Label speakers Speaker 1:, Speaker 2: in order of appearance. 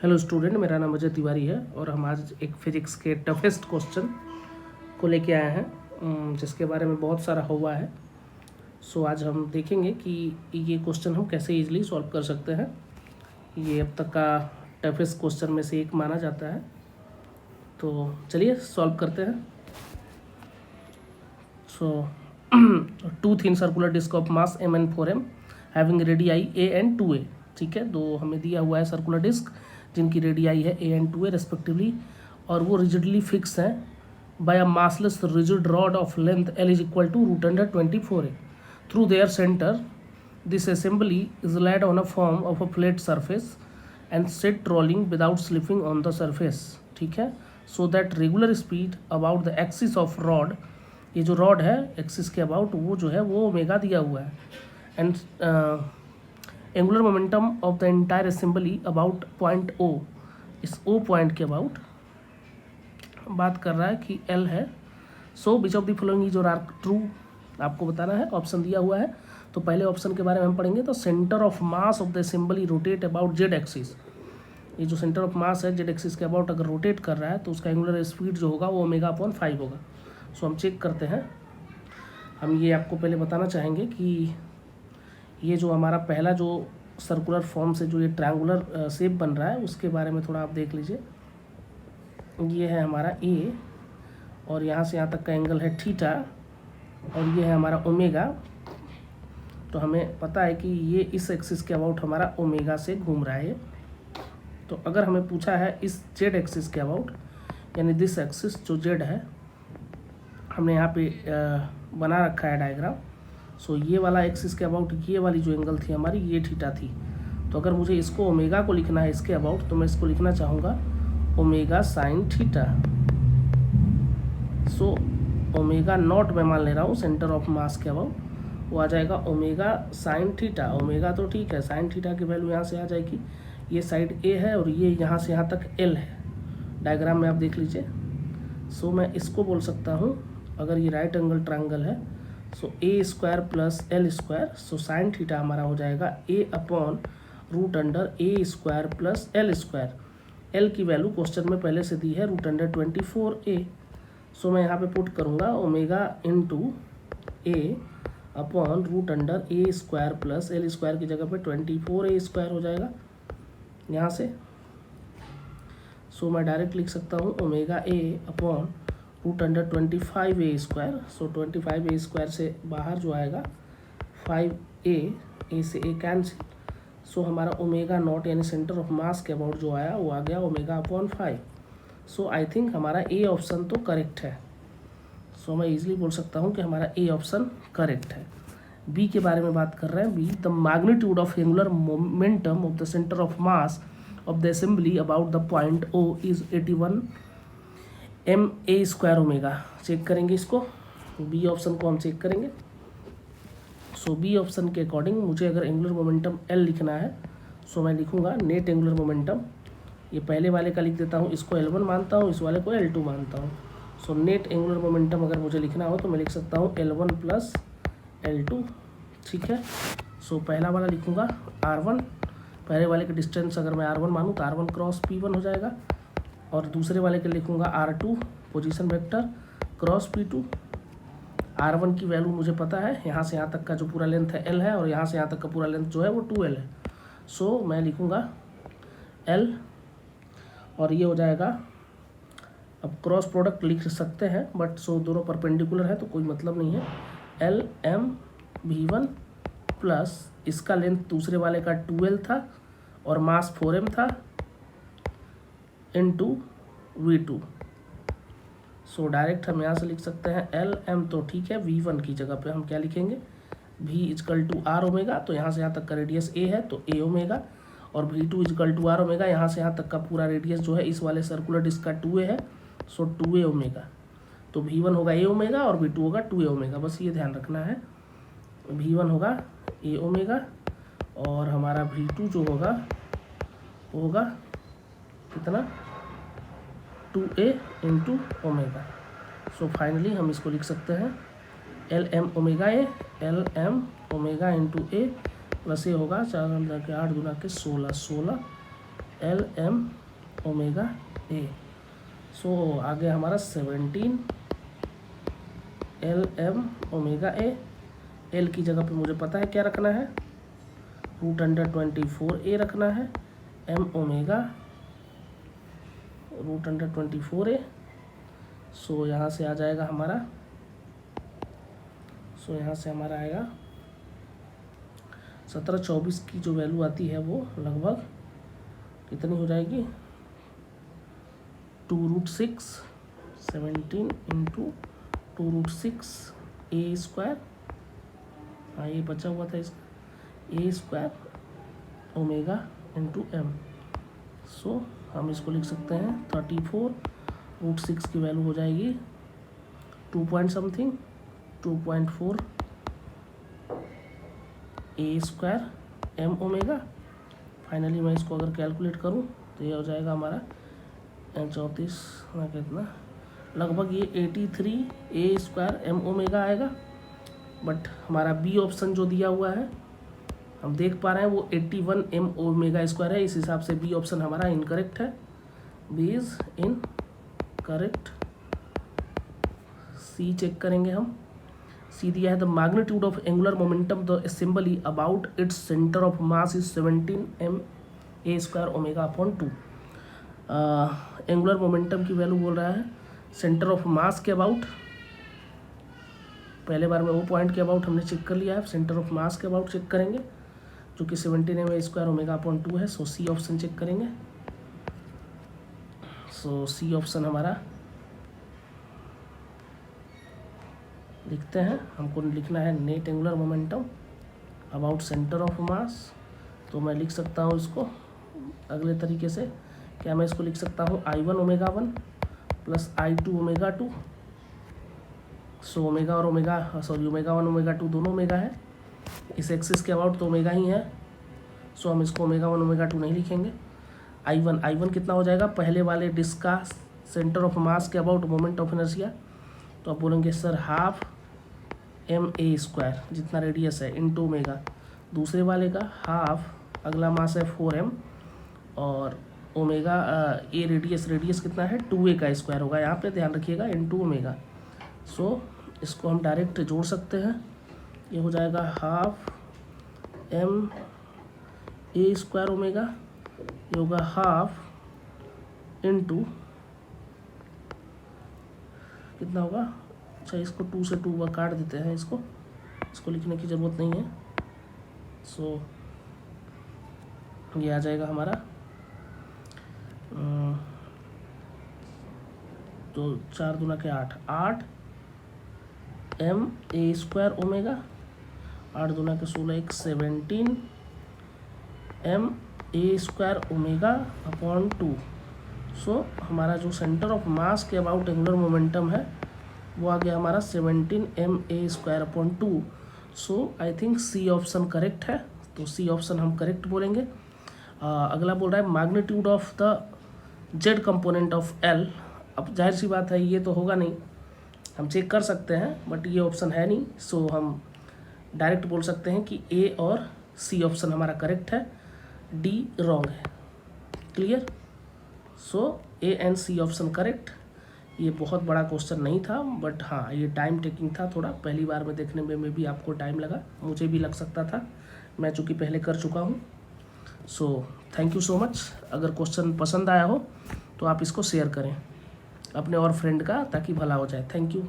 Speaker 1: Hello student, मेरा नाम अजय तिवारी है और हम आज एक फिजिक्स के टफेस्ट क्वेश्चन को लेके आए हैं जिसके बारे में बहुत सारा हुआ है। सो आज हम देखेंगे कि ये क्वेश्चन हम कैसे इजीली सॉल्व कर सकते हैं। ये अब तक का टफेस्ट क्वेश्चन में से एक माना जाता है, तो चलिए सॉल्व करते हैं। So two thin circular disc of mass Mn4m having radii A and 2a। ठीक है, दो हमें दिया हुआ है सर्कुलर डिस्क जिनकी रेडियाई है A एंड 2a रेस्पेक्टिवली, और वो रिजिडली फिक्स हैं by a massless rigid rod of length L is equal to √24a through their centre. This assembly is laid on a form of a flat surface and set rolling without slipping on the surface। ठीक है, so that regular speed about the axis of rod, ये जो rod है axis के about वो जो है वो ओमेगा दिया हुआ है, and angular momentum of the entire assembly about point O, इस O पॉइंट के अबाउट बात कर रहा है कि L है। So which of the following is or are true, आपको बताना है। ऑप्शन दिया हुआ है, तो पहले ऑप्शन के बारे में हम पढ़ेंगे। तो centre of mass of the assembly rotate about Z axis, ये जो सेंटर ऑफ मास है जेड एक्सिस के अबाउट अगर रोटेट कर रहा है तो उसका एंगुलर स्पीड जो होगा वो ω/5 होगा। सो हम चेक करते हैं। हम ये आपको पहले बताना चाहेंगे कि ये जो हमारा पहला जो सर्कुलर फॉर्म से जो ये ट्रायंगुलर शेप बन रहा है उसके बारे में थोड़ा आप देख लीजिए। ये है हमारा A और यहाँ से यहाँ तक का एंगल है थीटा, और ये है हमारा ओमेगा। तो हमें पता है कि ये इस एक्सिस के अबाउट हमारा ओमेगा से घूम रहा है। तो अगर हमें पूछा है इस जेड एक्सिस के अबाउट, यानी दिस एक्सिस जो जेड है, हमने यहाँ पे बना रखा है डायग्राम। सो ये वाला एक्सिस के अबाउट ये वाली जो एंगल थी हमारी ये थीटा थी। तो अगर मुझे इसको ओमेगा को लिखना है इसके अबाउट, तो मैं इसको लिखना चाहूँगा omega sine theta. So omega naught मैं मान ले रहा हूँ सेंटर ऑफ मास के अबाउट, वो आ जाएगा ओमेगा साइन थीटा। ओमेगा तो ठीक है, साइन थीटा की वैल्यू यहाँ से आ जाएगी। ये साइड A है और ये यहाँ से यहाँ तक L है, डायग्राम में आप देख लीजिए। सो मैं इसको बोल सकता हूँ, अगर ये राइट एंगल ट्रायंगल है, सो A² plus L², so sine theta हमारा हो जाएगा A/√A² प्लस L²। L की वैल्यू क्वेश्चन में पहले से दी है √24a। सो मैं यहाँ पे पुट करूँगा omega into A/√A² plus L² की जगह पे 24a² हो जाएगा यहाँ से। सो मैं डायरेक्ट लिख सकता हूँ ओमेगा A/√25a²। सो 25a² से बाहर जो आएगा 5a से a कैंसिल। सो हमारा ओमेगा नॉट यानी सेंटर ऑफ मास के अबाउट जो आया वो आ गया ω/5। सो आई थिंक हमारा A ऑप्शन तो करेक्ट है। सो मैं इजीली बोल सकता हूँ कि हमारा A ऑप्शन करेक्ट है। B के बारे में बात कर रहे हैं। B, the magnitude of angular momentum of the centre of mass of the assembly about the point O is 81 ma² omega. Check करेंगे इसको, B ऑप्शन को हम चेक करेंगे। सो B ऑप्शन के अकॉर्डिंग मुझे अगर एंगुलर मोमेंटम L लिखना है, सो मैं लिखूंगा नेट एंगुलर मोमेंटम। ये पहले वाले का लिख देता हूँ, इसको L1 मानता हूँ, इस वाले को L2 मानता हूँ। सो नेट एंगुलर मोमेंटम अगर मुझे लिखना हो तो मैं लिख सकता हूँ L1 प्लस L2। ठीक है, सो पहला वाला लिखूंगा R1, पहले वाले के डिस्टेंस अगर मैं R1 मानूँ तो R1 क्रॉस P1 हो जाएगा, और दूसरे वाले के लिखूंगा R2 position vector cross P2। R1 की वैल्यू मुझे पता है, यहाँ से यहाँ तक का जो पूरा लेंथ है L है, और यहाँ से यहाँ तक का पूरा लेंथ जो है वो 2L है। सो मैं लिखूँगा L, और ये हो जाएगा, अब क्रॉस प्रोडक्ट लिख सकते हैं बट सो दोनों परपेंडिकुलर है तो कोई मतलब नहीं है। LmV1 प्लस इसका लेंथ दूसरे वाले का 2L था और मास 4m था इंटू V2। सो डायरेक्ट हम यहाँ से लिख सकते हैं Lm, तो ठीक है, V1 की जगह पे हम क्या लिखेंगे V=R ओमेगा। तो यहाँ से यहाँ तक का रेडियस A है तो A ओमेगा, और V2=R ओमेगा। यहाँ से यहाँ तक का पूरा रेडियस जो है इस वाले सर्कुलर डिस्क का 2a है, सो 2a ओमेगा। तो V1 होगा A ओमेगा और V2 होगा 2a ओमेगा, बस ये ध्यान रखना है। V1 होगा A ओमेगा और हमारा V2 जो होगा वो होगा कितना 2a into omega. So finally हम इसको लिख सकते हैं Lm omega A, Lm omega into A plus ये होगा 4 × 8 × 16 L M omega A. So आ गया हमारा 17 L M omega A. L की जगह पे मुझे पता है क्या रखना है, √24 रखना है, एम ओमेगा √24 सो यहाँ से आ जाएगा हमारा, सो यहाँ से हमारा आएगा 1724 की जो वैल्यू आती है वो लगभग कितनी हो जाएगी, 2√6 17 इंटू 2√6 ए स्क्वायर, हाँ ये बचा हुआ था इसका, ए स्क्वायर ओमेगा इंटू एम। सो हम इसको लिख सकते हैं 34√6 की वैल्यू हो जाएगी 2 पॉइंट समथिंग 2.4 ए स्क्वायर एम ओमेगा। फाइनली मैं इसको अगर कैलकुलेट करूं तो ये हो जाएगा हमारा 34 ना कितना, लगभग ये 83 ए स्क्वायर एम ओमेगा आएगा। बट हमारा बी ऑप्शन जो दिया हुआ है हम देख पा रहे हैं वो 81 एम ओमेगा स्क्वायर है, इस हिसाब से बी ऑप्शन हमारा इनकरेक्ट है, B is incorrect. C check करेंगे हम, सी दिया है the magnitude of angular momentum the assembly about its centre of mass is 17 M A square omega upon 2। Angular momentum की वैल्यू बोल रहा है सेंटर ऑफ मास के अबाउट, पहले बार में वो पॉइंट के अबाउट हमने चेक कर लिया है, सेंटर ऑफ मास के अबाउट चेक करेंगे जो कि 17 M A square omega upon 2 है। सो सी ऑप्शन चेक करेंगे, सो सी ऑप्शन हमारा लिखते हैं, हमको लिखना है net angular momentum about centre of मास। तो मैं लिख सकता हूँ इसको अगले तरीके से, क्या मैं इसको लिख सकता हूँ I1 omega 1 plus I2 omega 2। So omega और ओमेगा ओमेगा 1 ओमेगा 2 दोनों ओमेगा है, इस एक्सिस के अबाउट तो ओमेगा ही है। सो हम इसको ओमेगा 1 ओमेगा 2 नहीं लिखेंगे। I1 कितना हो जाएगा, पहले वाले डिस्क का सेंटर ऑफ मास के अबाउट मोमेंट ऑफ इनर्शिया, तो आप बोलेंगे sir half M A square जितना रेडियस है इंटू ओमेगा, दूसरे वाले का हाफ, अगला मास है 4m और ओमेगा ए रेडियस कितना है 2a का स्क्वायर होगा, यहाँ पे ध्यान रखिएगा इंटू ओमेगा। सो इसको हम डायरेक्ट जोड़ सकते हैं, ये हो जाएगा half M A square omega, ये होगा हाफ इंटू कितना होगा, अच्छा इसको 2 से 2 काट देते हैं, इसको लिखने की ज़रूरत नहीं है। सो ये आ जाएगा हमारा तो 4 दूना के 8 एम ए स्क्वायर ओमेगा, 8 दूना के 16 एक 17 M A square omega upon 2। So हमारा जो सेंटर ऑफ मास के अबाउट एंगुलर मोमेंटम है वो आ गया हमारा 17 M A square upon 2। So I think C option correct है, तो सी ऑप्शन हम करेक्ट बोलेंगे। अगला बोल रहा है magnitude of the Z component of L. अब जाहिर सी बात है ये तो होगा नहीं, हम चेक कर सकते हैं बट ये ऑप्शन है नहीं, सो हम डायरेक्ट बोल सकते हैं कि ए और सी ऑप्शन हमारा करेक्ट है, डी रॉन्ग है। Clear? So A and C option correct. ये बहुत बड़ा क्वेश्चन नहीं था बट हाँ ये टाइम टेकिंग था थोड़ा, पहली बार में देखने में भी आपको टाइम लगा, मुझे भी लग सकता था, मैं चूँकि पहले कर चुका हूँ। So thank you so much. अगर क्वेश्चन पसंद आया हो तो आप इसको शेयर करें अपने और फ्रेंड का, ताकि भला हो जाए। Thank you.